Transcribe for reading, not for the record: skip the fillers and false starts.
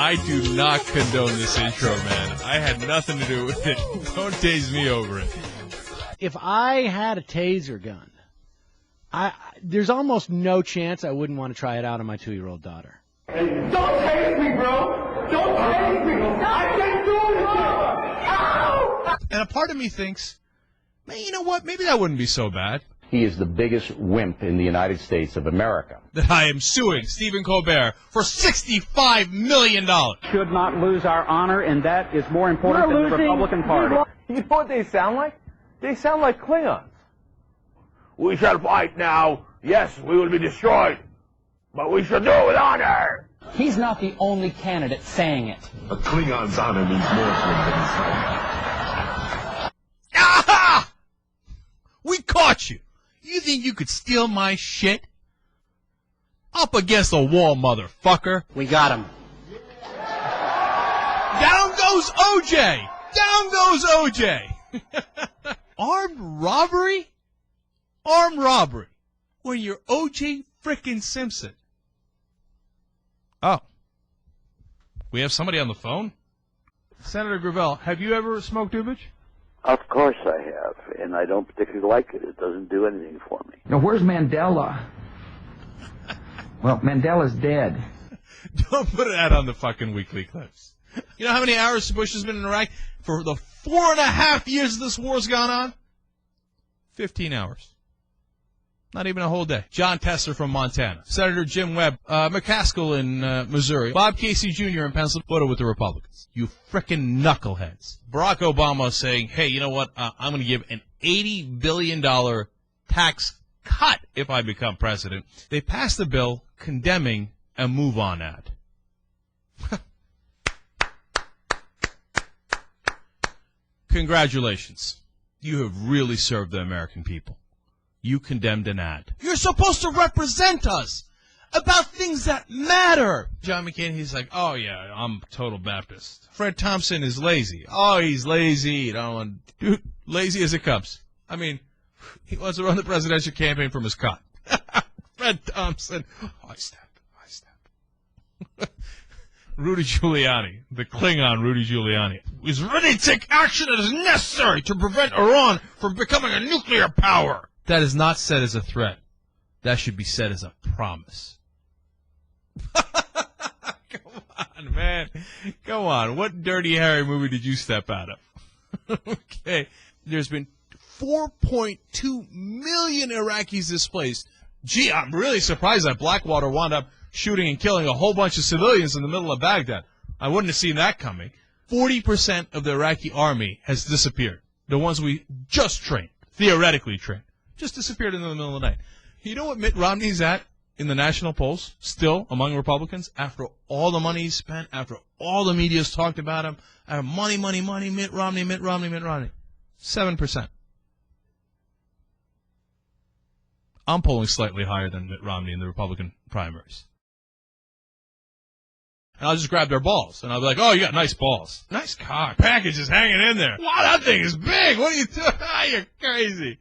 I do not condone this intro, man. I had nothing to do with it. Don't tase me over it. If I had a taser gun, there's almost no chance I wouldn't want to try it out on my 2-year-old daughter. Hey, don't tase me, bro! Don't tase me! I can't do it! Ow! And a part of me thinks, man, you know what? Maybe that wouldn't be so bad. He is the biggest wimp in the United States of America. That I am suing Stephen Colbert for $65 million. Should not lose our honor, and that is more important than the Republican Party. You know what they sound like? They sound like Klingons. We shall fight now. Yes, we will be destroyed. But we shall do it with honor. He's not the only candidate saying it. A Klingon's honor means more to him than his life. Aha! We caught you. You think you could steal my shit? Up against the wall, motherfucker. We got him. Down goes OJ. Down goes OJ. Armed robbery? Armed robbery. When you're OJ frickin' Simpson. Oh. We have somebody on the phone? Senator Gravel, have you ever smoked doobage? Of course I have, and I don't particularly like it. It doesn't do anything for me. Now, where's Mandela? Well, Mandela's dead. Don't put that on the fucking weekly clips. You know how many hours Bush has been in Iraq? For the 4.5 years this war's gone on? 15 hours. Not even a whole day. John Tester from Montana. Senator Jim Webb, McCaskill in Missouri. Bob Casey Jr. in Pennsylvania with the Republicans. You frickin' knuckleheads. Barack Obama saying, hey, you know what? I'm going to give an $80 billion tax cut if I become president. They passed a bill condemning a move-on ad. Congratulations. You have really served the American people. You condemned an ad. You're supposed to represent us about things that matter. John McCain, he's like, oh, yeah, I'm total Baptist. Fred Thompson is lazy. Oh, he's lazy. You know, dude, lazy as it comes. I mean, he wants to run the presidential campaign from his cot. Fred Thompson. Oh, I step. Rudy Giuliani, the Klingon Rudy Giuliani, is ready to take action that is necessary to prevent Iran from becoming a nuclear power. That is not said as a threat. That should be said as a promise. Come on, man. Come on. What Dirty Harry movie did you step out of? Okay. There's been 4.2 million Iraqis displaced. Gee, I'm really surprised that Blackwater wound up shooting and killing a whole bunch of civilians in the middle of Baghdad. I wouldn't have seen that coming. 40% of the Iraqi army has disappeared. The ones we just trained, theoretically trained, just disappeared in the middle of the night. You know what Mitt Romney's at in the national polls, still among Republicans, after all the money he's spent, after all the media's talked about him, money, Mitt Romney. 7%. I'm polling slightly higher than Mitt Romney in the Republican primaries. And I'll just grab their balls. And I'll be like, oh, you got nice balls. Nice cock. Package is hanging in there. Wow, that thing is big. What are you doing? You're crazy.